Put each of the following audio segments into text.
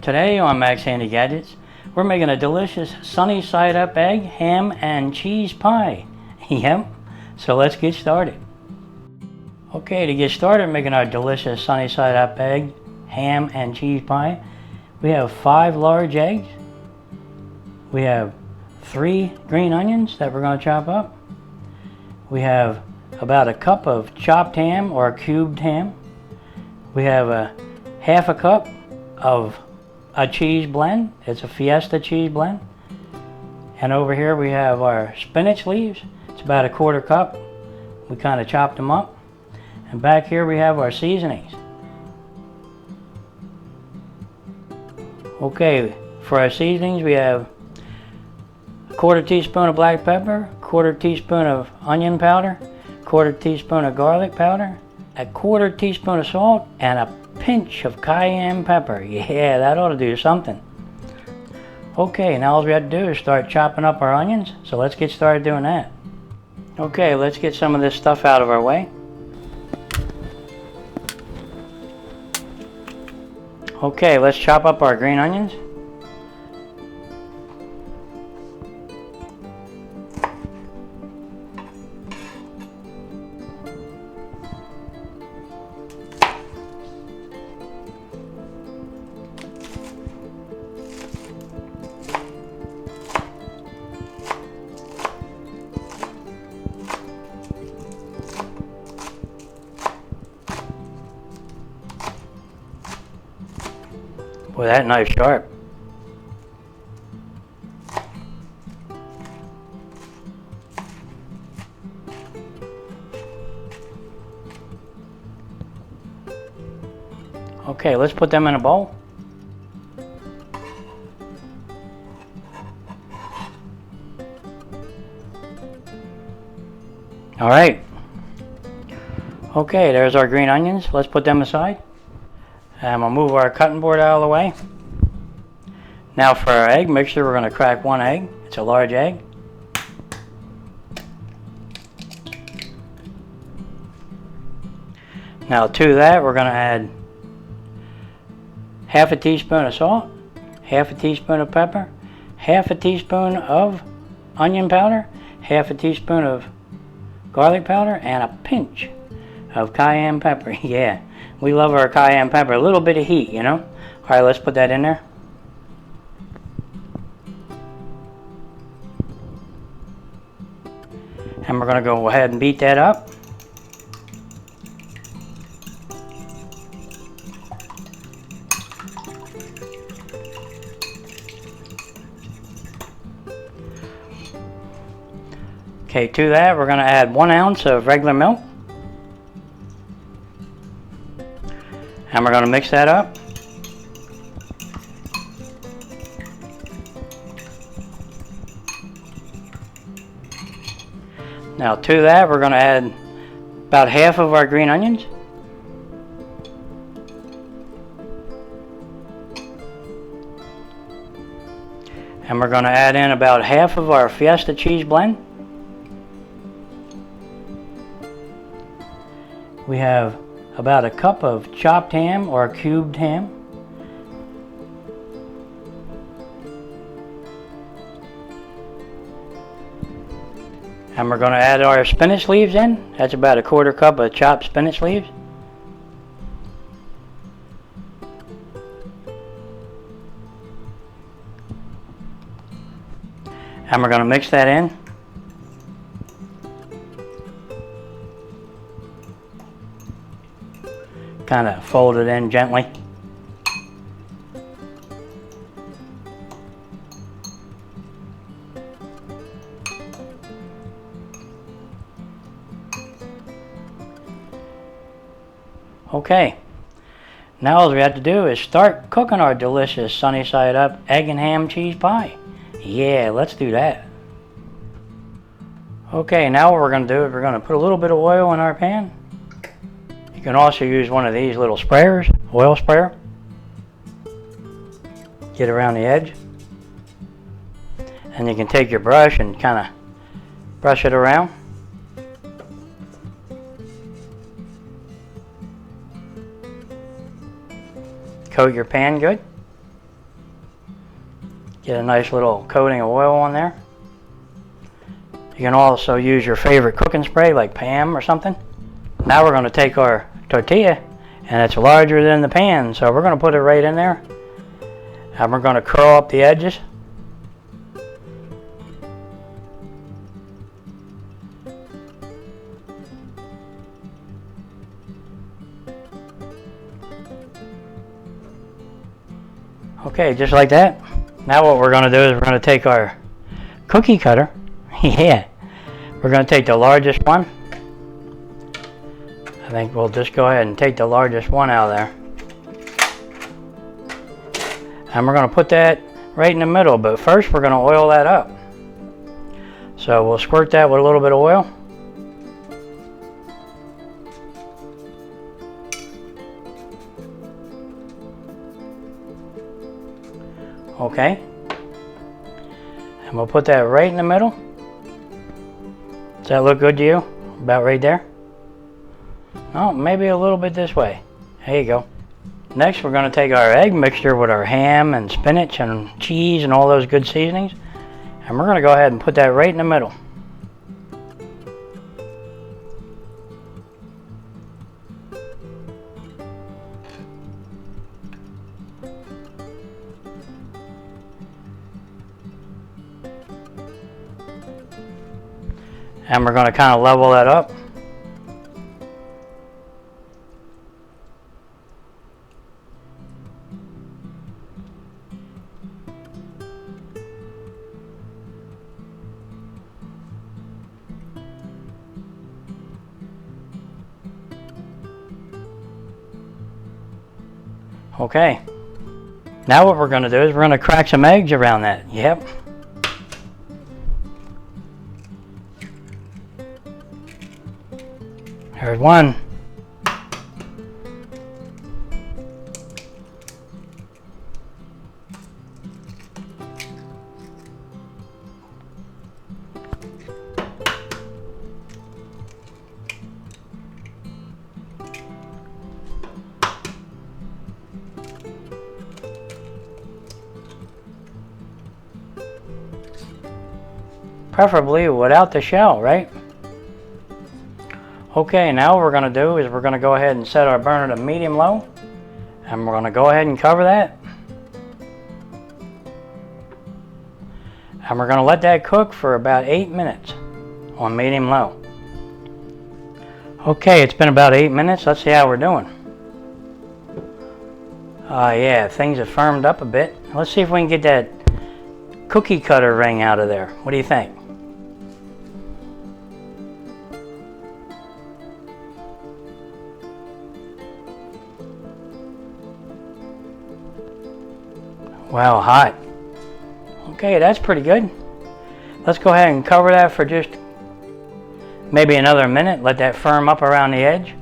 Today on Max Handy Gadgets, we're making a delicious sunny side up egg, ham, and cheese pie. Yep, so let's get started. Okay, to get started making our delicious sunny side up egg, ham, and cheese pie, we have 5 large eggs. We have 3 green onions that we're going to chop up. We have about a cup of chopped ham or cubed ham. We have a half a cup of a cheese blend. It's a Fiesta cheese blend. And over here we have our spinach leaves. It's about a 1/4 cup. We kind of chopped them up. And back here we have our seasonings. Okay, for our seasonings we have a 1/4 teaspoon of black pepper, 1/4 teaspoon of onion powder, 1/4 teaspoon of garlic powder, a 1/4 teaspoon of salt, and a pinch of cayenne pepper. Yeah, that ought to do something. Okay, now all we have to do is start chopping up our onions, so let's get started doing that. Okay, let's get some of this stuff out of our way. Okay, let's chop up our green onions. Boy, that knife's sharp. Okay, let's put them in a bowl. All right. Okay, there's our green onions. Let's put them aside. And we'll move our cutting board out of the way. Now for our egg mixture, we're going to crack 1 egg. It's a large egg. Now to that, we're going to add half a teaspoon of salt, half a teaspoon of pepper, half a teaspoon of onion powder, half a teaspoon of garlic powder, and a pinch of cayenne pepper. Yeah. We love our cayenne pepper, a little bit of heat, you know. All right, let's put that in there. And we're going to go ahead and beat that up. Okay, to that we're going to add 1 ounce of regular milk. And we're going to mix that up. Now to that we're going to add about half of our green onions. And we're going to add in about half of our Fiesta cheese blend. We have about a cup of chopped ham or cubed ham. And we're going to add our spinach leaves in. That's about a 1/4 cup of chopped spinach leaves. And we're going to mix that in. Kind of fold it in gently. Okay, now all we have to do is start cooking our delicious sunny side up egg and ham cheese pie. Yeah, let's do that. Okay, now what we're going to do is we're going to put a little bit of oil in our pan. You can also use one of these little sprayers, oil sprayer. Get around the edge. And you can take your brush and kind of brush it around. Coat your pan good. Get a nice little coating of oil on there. You can also use your favorite cooking spray like Pam or something. Now we're going to take our tortilla, and it's larger than the pan, so we're going to put it right in there. And we're going to curl up the edges. Okay, just like that. Now what we're going to do is we're going to take our cookie cutter. Yeah. We're going to take the largest one. I think we'll just go ahead and take the largest one out of there. And we're going to put that right in the middle, but first we're going to oil that up. So we'll squirt that with a little bit of oil. Okay. And we'll put that right in the middle. Does that look good to you? About right there? Oh, maybe a little bit this way. There you go. Next, we're going to take our egg mixture with our ham and spinach and cheese and all those good seasonings. And we're going to go ahead and put that right in the middle. And we're going to kind of level that up. Okay. Now what we're going to do is we're going to crack some eggs around that. Yep. There's one. Preferably without the shell, right? Okay, now what we're going to do is we're going to go ahead and set our burner to medium-low, and we're going to go ahead and cover that. And we're going to let that cook for about 8 minutes on medium-low. Okay, it's been about 8 minutes. Let's see how we're doing. Yeah, things have firmed up a bit. Let's see if we can get that cookie cutter ring out of there. What do you think? Wow, hot. Okay, that's pretty good. Let's go ahead and cover that for just maybe another minute. Let that firm up around the edge.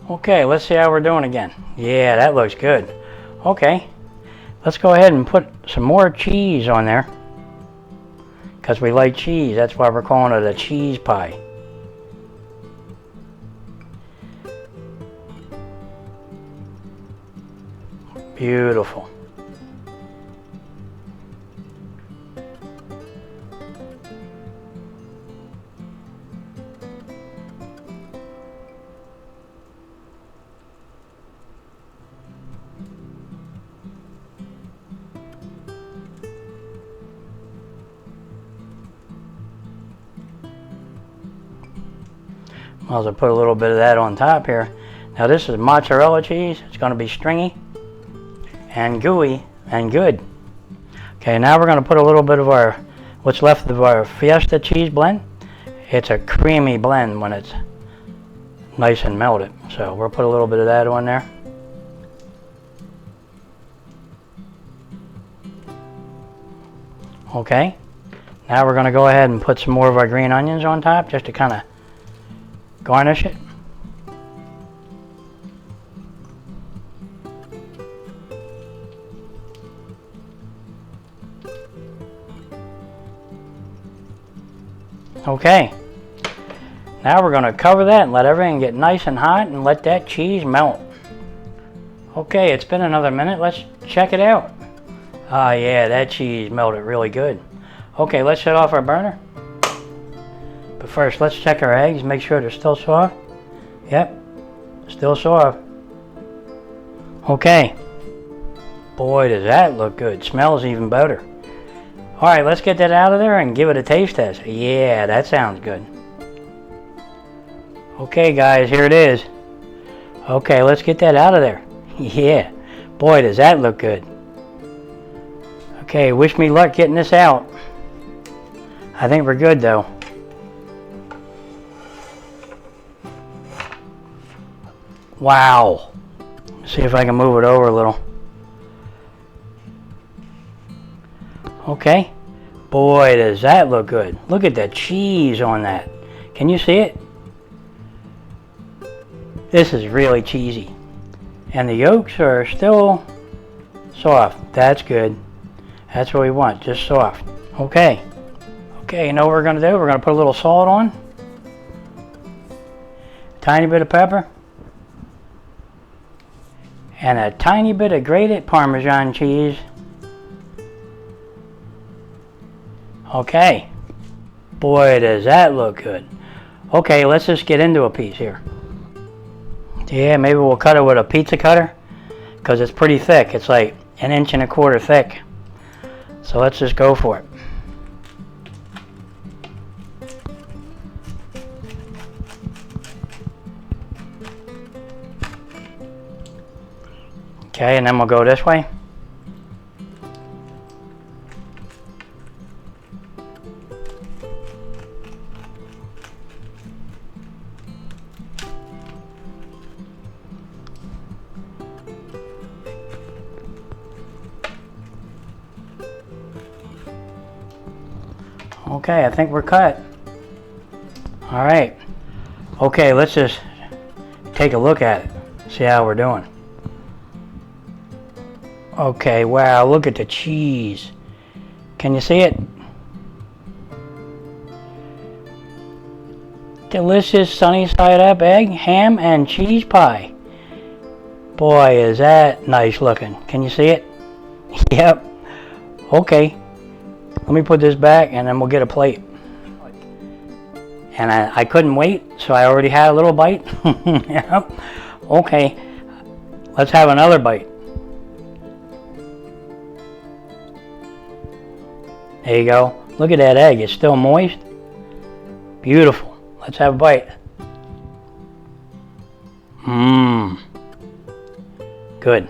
Okay, let's see how we're doing again. Yeah, that looks good. Okay, let's go ahead and put some more cheese on there. Because we like cheese, that's why we're calling it a cheese pie. Beautiful. I'll just put a little bit of that on top here. Now this is mozzarella cheese. It's going to be stringy and gooey and good. Okay, now we're going to put a little bit of our, what's left of our Fiesta cheese blend. It's a creamy blend when it's nice and melted. So we'll put a little bit of that on there. Okay, now we're going to go ahead and put some more of our green onions on top just to kind of garnish it. Okay, now we're going to cover that and let everything get nice and hot and let that cheese melt. Okay, it's been another minute. Let's check it out. Oh yeah, that cheese melted really good. Okay, let's shut off our burner. But first, let's check our eggs, make sure they're still soft. Yep, still soft. Okay. Boy, does that look good. Smells even better. Alright, let's get that out of there and give it a taste test. Yeah, that sounds good. Okay guys, here it is. Okay, let's get that out of there. Yeah, boy does that look good. Okay, wish me luck getting this out. I think we're good though. Wow. See if I can move it over a little. Okay. Boy, does that look good. Look at the cheese on that. Can you see it? This is really cheesy. And the yolks are still soft. That's good. That's what we want, just soft. Okay. Okay, you know what we're going to do? We're going to put a little salt on. Tiny bit of pepper. And a tiny bit of grated Parmesan cheese. Okay. Boy, does that look good. Okay, let's just get into a piece here. Yeah, maybe we'll cut it with a pizza cutter because it's pretty thick. It's like 1.25 inches thick. So let's just go for it. Okay, and then we'll go this way. Okay, I think we're cut. All right. Okay, let's just take a look at it. See how we're doing. Okay, wow, look at the cheese. Can you see it? Delicious sunny side up egg, ham, and cheese pie. Boy, is that nice looking. Can you see it? Yep. Okay. Let me put this back and then we'll get a plate. And I couldn't wait, so I already had a little bite. Yep. Okay. Let's have another bite. There you go. Look at that egg. It's still moist. Beautiful. Let's have a bite. Mmm. Good.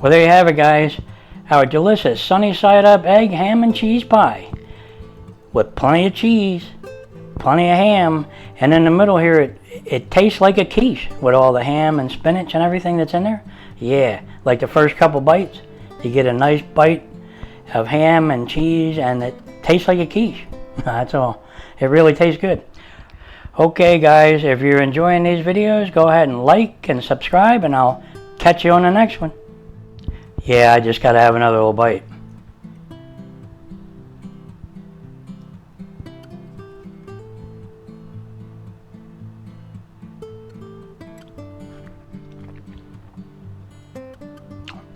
Well, there you have it, guys. Our delicious sunny side up egg, ham, and cheese pie. With plenty of cheese, plenty of ham, and in the middle here, it tastes like a quiche with all the ham and spinach and everything that's in there. Yeah, like the first couple bites, you get a nice bite of ham and cheese, and it tastes like a quiche. That's all. It really tastes good. Okay, guys, if you're enjoying these videos, go ahead and like and subscribe, and I'll catch you on the next one. Yeah, I just gotta have another little bite.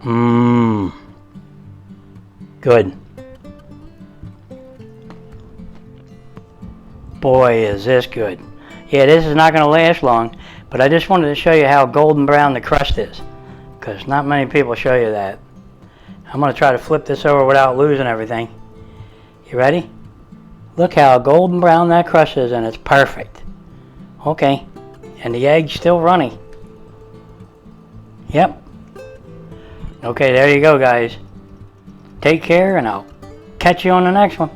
Mmm. Good. Boy, is this good. Yeah, this is not going to last long, but I just wanted to show you how golden brown the crust is, because not many people show you that. I'm going to try to flip this over without losing everything. You ready? Look how golden brown that crust is, and it's perfect. Okay, and the egg's still runny. Yep. Okay, there you go, guys. Take care, and I'll catch you on the next one.